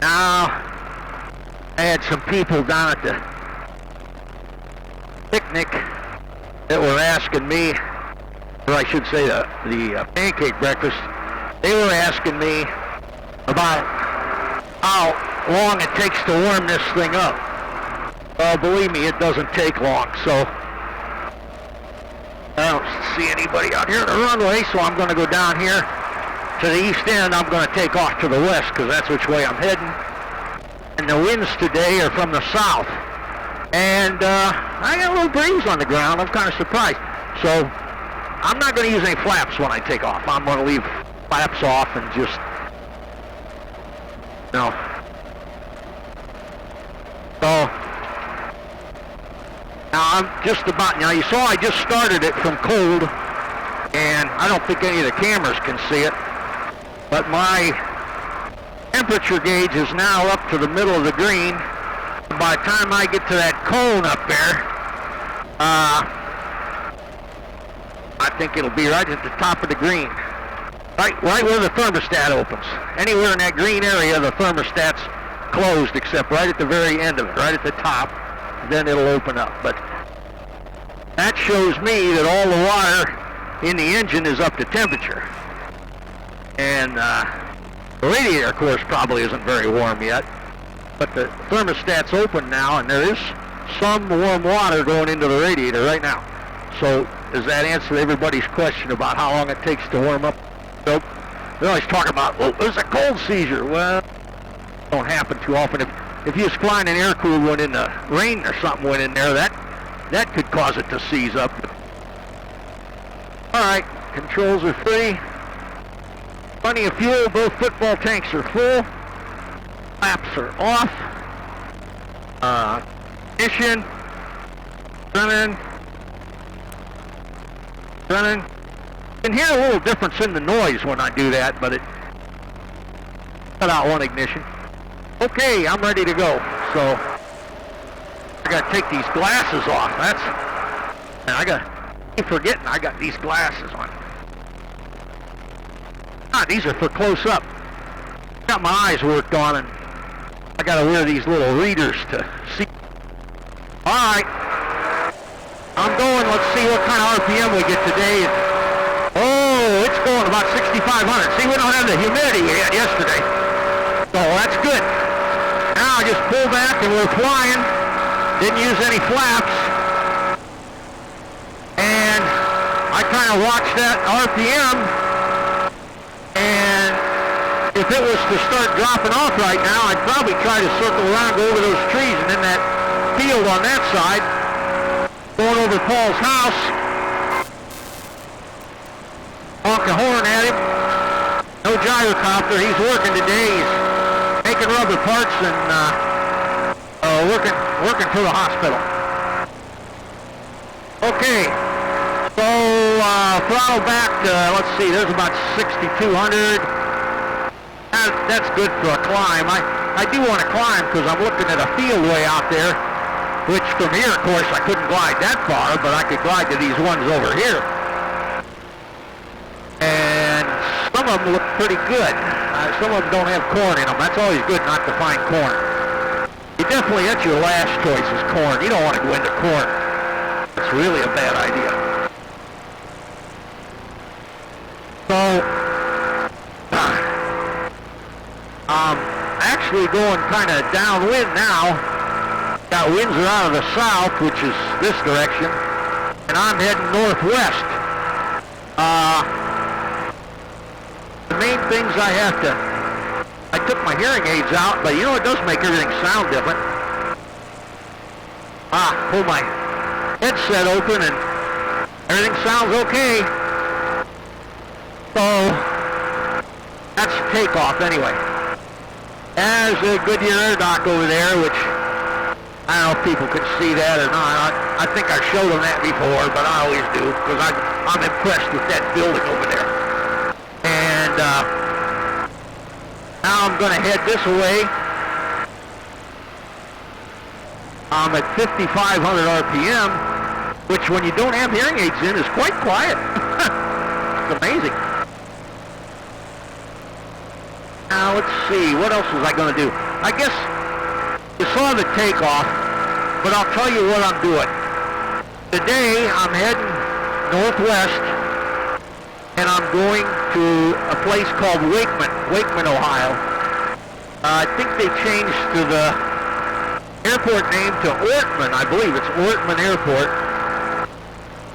Now, I had some people down at the picnic that were asking me, or I should say the pancake breakfast, they were asking me about how long it takes to warm this thing up. Believe me, it doesn't take long, so I don't see anybody out here on the runway, so I'm going to go down here to the east end. I'm going to take off to the west because that's which way I'm heading. And the winds today are from the south. And I got a little breeze on the ground. I'm kind of surprised. So I'm not going to use any flaps when I take off. I'm going to leave flaps off and just, So now I'm just about, now you saw I just started it from cold, and I don't think any of the cameras can see it, but my temperature gauge is now up to the middle of the green. By the time I get to that cone up there, I think it'll be right at the top of the green. Right where the thermostat opens. Anywhere in that green area, the thermostat's closed except right at the very end of it, right at the top. Then it'll open up. But that shows me that all the water in the engine is up to temperature. And the radiator, of course, probably isn't very warm yet. But the thermostat's open now, and there is some warm water going into the radiator right now. So does that answer everybody's question about how long it takes to warm up? Nope. They always talk about, oh, there's a cold seizure. Well, it don't happen too often. If you was flying an air-cooled one in the rain or something went in there, that could cause it to seize up. All right, controls are free. Plenty of fuel. Both football tanks are full. Flaps are off. Ignition. Running. You can hear a little difference in the noise when I do that, but it cut out one ignition. Okay, I'm ready to go. So I got to take these glasses off. I keep forgetting I got these glasses on. These are for close up. Got my eyes worked on, and I got to wear these little readers to see. All right, I'm going. Let's see what kind of RPM we get today. Oh, it's going about 6,500. See, we don't have the humidity we had yesterday, so that's good. Now I just pull back and we're flying. Didn't use any flaps, and I kind of watched that RPM. And if it was to start dropping off right now, I'd probably try to circle around, go over those trees, and then that field on that side, going over Paul's house, honk a horn at him. No gyrocopter. He's working today. He's making rubber parts and working to the hospital. Okay. So throttle back to, let's see, there's about 6,200. That's good for a climb. I do want to climb because I'm looking at a field way out there, which from here, of course, I couldn't glide that far, but I could glide to these ones over here. And some of them look pretty good. Some of them don't have corn in them. That's always good not to find corn. You definitely, that's your last choice is corn. You don't want to go into corn. It's really a bad idea. So, actually going kind of downwind now. Got winds are out of the south, which is this direction, and I'm heading northwest. The main things I took my hearing aids out, but you know it does make everything sound different. Pull my headset open and everything sounds okay. So that's takeoff anyway. There's a Goodyear air dock over there, which I don't know if people can see that or not. I think I showed them that before, but I always do because I'm impressed with that building over there. And now I'm going to head this way. I'm at 5,500 RPM, which when you don't have hearing aids in is quite quiet. It's amazing. Now let's see, what else was I going to do? I guess you saw the takeoff, but I'll tell you what I'm doing. Today I'm heading northwest, and I'm going to a place called Wakeman, Ohio. I think they changed to the airport name to Ortman. I believe it's Ortman Airport.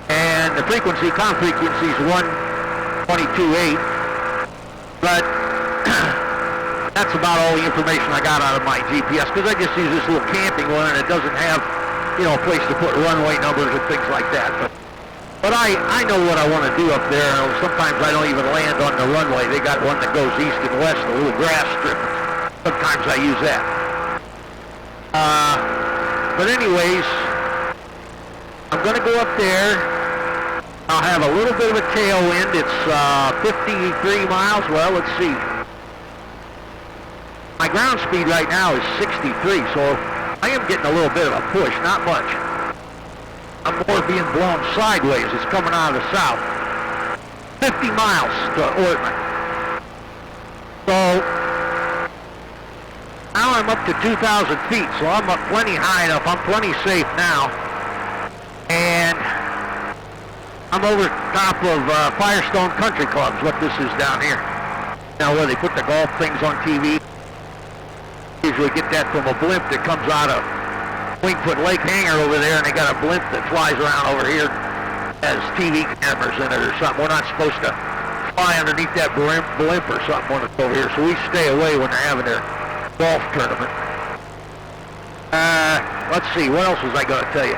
And the comm frequency is 122.8. But that's about all the information I got out of my GPS, because I just use this little camping one, and it doesn't have, a place to put runway numbers and things like that. But I know what I want to do up there. Sometimes I don't even land on the runway. They got one that goes east and west, a little grass strip. Sometimes I use that. But anyways, I'm going to go up there. I'll have a little bit of a tailwind. It's 53 miles. Well, let's see. My ground speed right now is 63, so I am getting a little bit of a push, not much. I'm more being blown sideways. It's coming out of the south. 50 miles to Ortman. So now I'm up to 2,000 feet, so I'm up plenty high enough. I'm plenty safe now. And I'm over top of Firestone Country Club's what this is down here. Now where they put the golf things on TV. Usually get that from a blimp that comes out of Wingfoot Lake Hangar over there, and they got a blimp that flies around over here, has TV cameras in it or something. We're not supposed to fly underneath that blimp or something when it's over here, so we stay away when they're having their golf tournament. Let's see, what else was I going to tell you?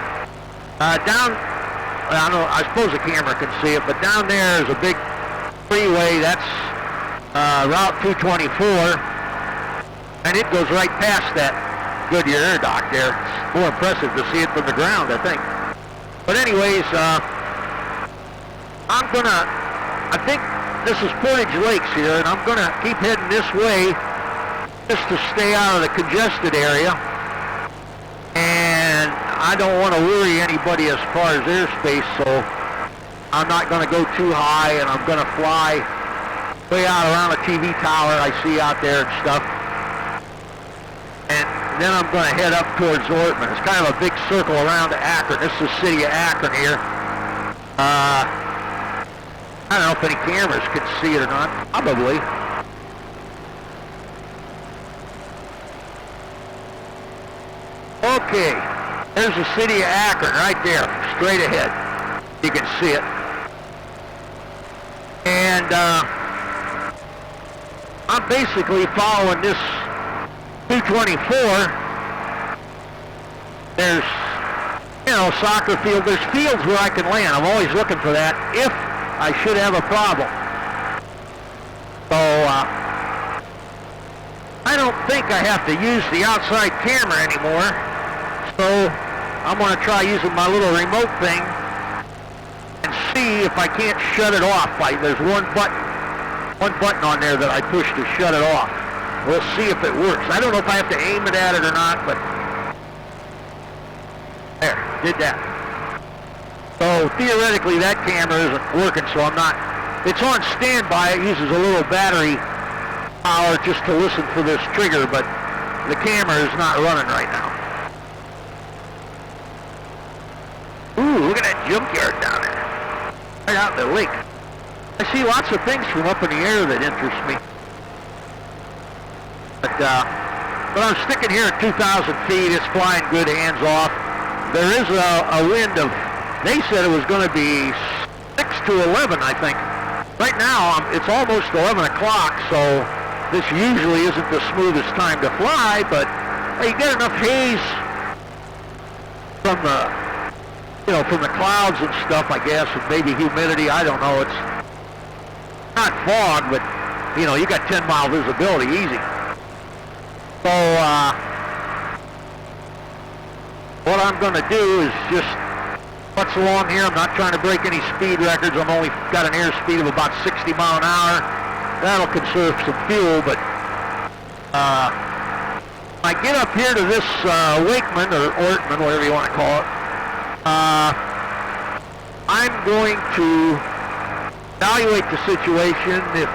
I suppose the camera can see it, but down there is a big freeway. That's Route 224. And it goes right past that Goodyear Air Dock there. It's more impressive to see it from the ground, I think. But anyways, I think this is Portage Lakes here, and I'm going to keep heading this way just to stay out of the congested area. And I don't want to worry anybody as far as airspace, so I'm not going to go too high, and I'm going to fly way out around a TV tower I see out there and stuff. And then I'm going to head up towards Ortman. It's kind of a big circle around Akron. This is the city of Akron here. I don't know if any cameras can see it or not. Probably. Okay. There's the city of Akron right there, straight ahead. You can see it. And I'm basically following this 224, there's, soccer field. There's fields where I can land. I'm always looking for that if I should have a problem. So, I don't think I have to use the outside camera anymore. So, I'm going to try using my little remote thing and see if I can't shut it off. There's one button on there that I push to shut it off. We'll see if it works. I don't know if I have to aim it at it or not, but there, did that. So theoretically that camera isn't working, so I'm not, it's on standby. It uses a little battery power just to listen for this trigger, but the camera is not running right now. Ooh, look at that junkyard down there. Right out in the lake. I see lots of things from up in the air that interest me. But I'm sticking here at 2,000 feet. It's flying good, hands off. There is a wind of, they said it was going to be 6 to 11, I think. Right now, it's almost 11 o'clock, so this usually isn't the smoothest time to fly, but you get enough haze from the clouds and stuff, I guess, and maybe humidity. I don't know. It's not fog, but, you got 10-mile visibility easy. So, what I'm going to do is just putz along here. I'm not trying to break any speed records. I'm only got an airspeed of about 60 mile an hour. That'll conserve some fuel, but I get up here to this Wakeman, or Ortman, whatever you want to call it. I'm going to evaluate the situation. If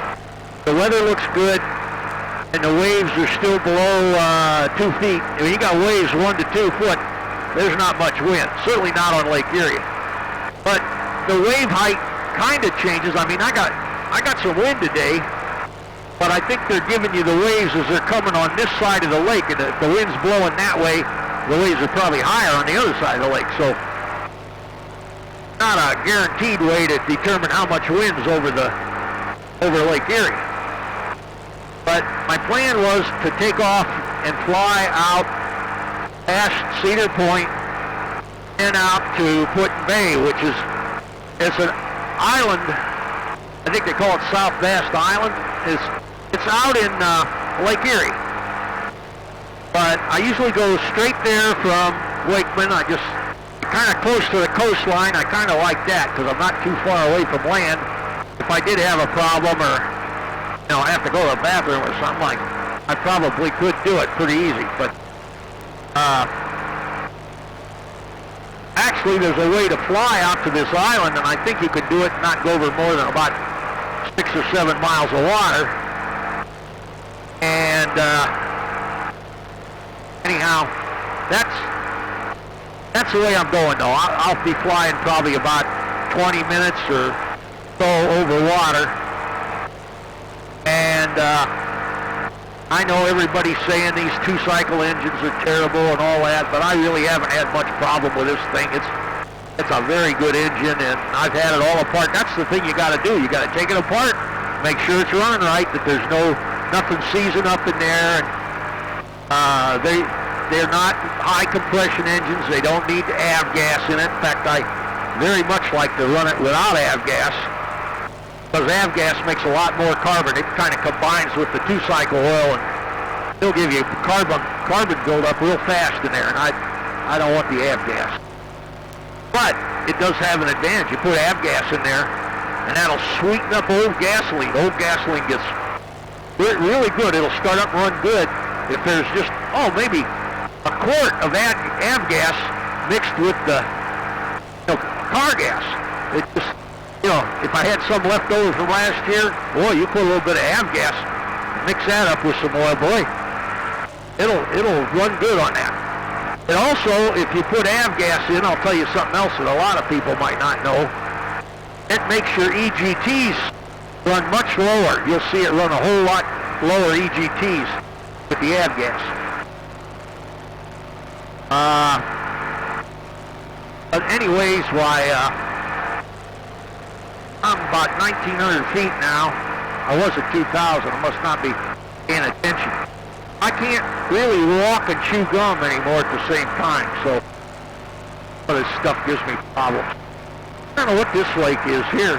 the weather looks good, and the waves are still below 2 feet. When you got waves 1 to 2 foot, there's not much wind. Certainly not on Lake Erie. But the wave height kind of changes. I mean, I got some wind today, but I think they're giving you the waves as they're coming on this side of the lake, and if the wind's blowing that way, the waves are probably higher on the other side of the lake. So not a guaranteed way to determine how much wind's over Lake Erie. But my plan was to take off and fly out past Cedar Point and out to Putin Bay, which is an island. I think they call it South Vast Island. It's out in Lake Erie. But I usually go straight there from Wakeman. I just kind of close to the coastline. I kind of like that because I'm not too far away from land. If I did have a problem or I have to go to the bathroom or something, I probably could do it pretty easy. But actually, there's a way to fly out to this island, and I think you could do it and not go over more than about 6 or 7 miles of water. And anyhow, that's the way I'm going, though. I'll be flying probably about 20 minutes or so over water. And I know everybody's saying these 2-cycle engines are terrible and all that, but I really haven't had much problem with this thing. It's a very good engine, and I've had it all apart. That's the thing you got to do. You got to take it apart, make sure it's running right, that there's nothing seizing up in there. And they're not high compression engines. They don't need avgas in it. In fact, I very much like to run it without avgas, because avgas makes a lot more carbon. It kind of combines with the 2-cycle oil, and it'll give you carbon buildup real fast in there, and I don't want the avgas. But it does have an advantage. You put avgas in there, and that'll sweeten up old gasoline. Old gasoline gets really good. It'll start up and run good if there's just, maybe a quart of avgas mixed with the car gas. It just, if I had some left over from last year, boy, you put a little bit of avgas, mix that up with some oil, boy, it'll run good on that. And also, if you put avgas in, I'll tell you something else that a lot of people might not know. It makes your EGTs run much lower. You'll see it run a whole lot lower EGTs with the avgas. But anyways, I'm about 1,900 feet now. I was at 2,000. I must not be paying attention. I can't really walk and chew gum anymore at the same time, so this stuff gives me problems. I don't know what this lake is here.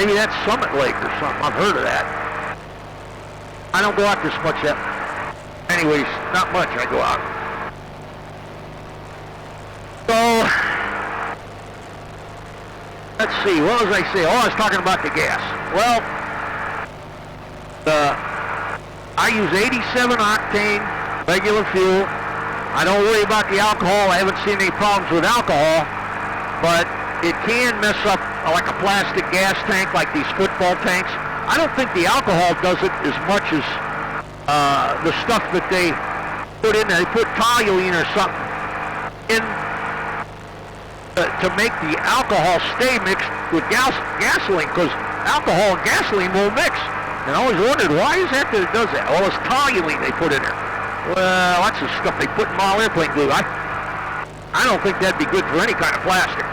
Maybe that's Summit Lake or something. I've heard of that. I don't go out this much yet. Anyways, not much I go out. So, let's see, what was I saying? I was talking about the gas. Well, I use 87 octane regular fuel. I don't worry about the alcohol. I haven't seen any problems with alcohol, but it can mess up like a plastic gas tank, like these football tanks. I don't think the alcohol does it as much as the stuff that they put in there. They put toluene or something in to make the alcohol stay mixed with gasoline, because alcohol and gasoline won't mix. And I always wondered, why is that it does that? All this toluene they put in there. Well, that's the stuff they put in all airplane glue. I don't think that'd be good for any kind of plastic.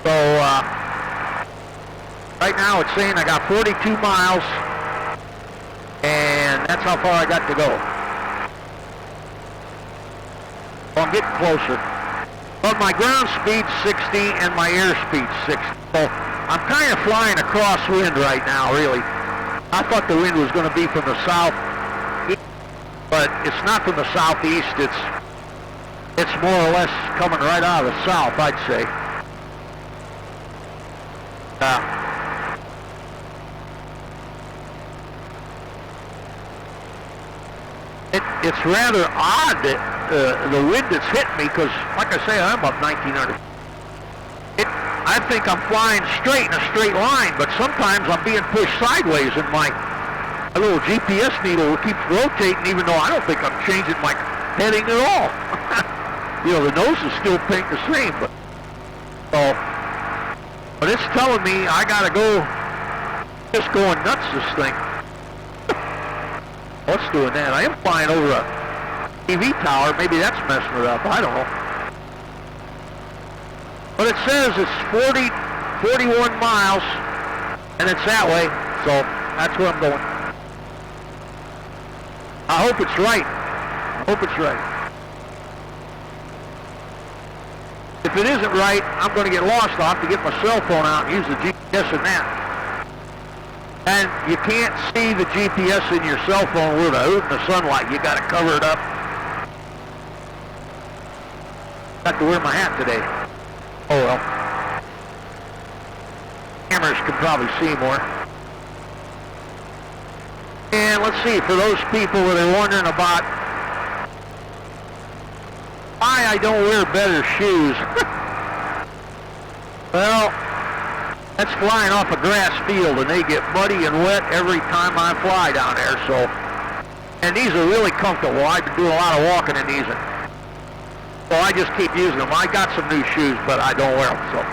So, right now it's saying I got 42 miles, and that's how far I got to go. Well, I'm getting closer. But my ground speed's 60 and my airspeed's 60. So I'm kind of flying across wind right now, really. I thought the wind was going to be from the south, but it's not from the southeast. It's more or less coming right out of the south, I'd say. It's rather odd that the wind that's hit me, because, like I say, I'm up 1,900. I think I'm flying straight in a straight line, but sometimes I'm being pushed sideways, and my A little GPS needle keeps rotating even though I don't think I'm changing my heading at all. You know, the nose is still pink the same, but it's telling me I gotta go, just going nuts this thing. What's doing that? I am flying over a TV tower. Maybe that's messing it up. I don't know. But it says it's 41 miles, and it's that way, so that's where I'm going. I hope it's right. I hope it's right. If it isn't right, I'm going to get lost. I'll have to get my cell phone out and use the GPS in that. And you can't see the GPS in your cell phone with a hoot in the sunlight. You got to cover it up. Got to wear my hat today. Oh well. Cameras can probably see more. And let's see, for those people that are wondering about why I don't wear better shoes. Well, that's flying off a grass field and they get muddy and wet every time I fly down there, so. And these are really comfortable. I've been doing a lot of walking in these. So I just keep using them. I got some new shoes, but I don't wear them, so.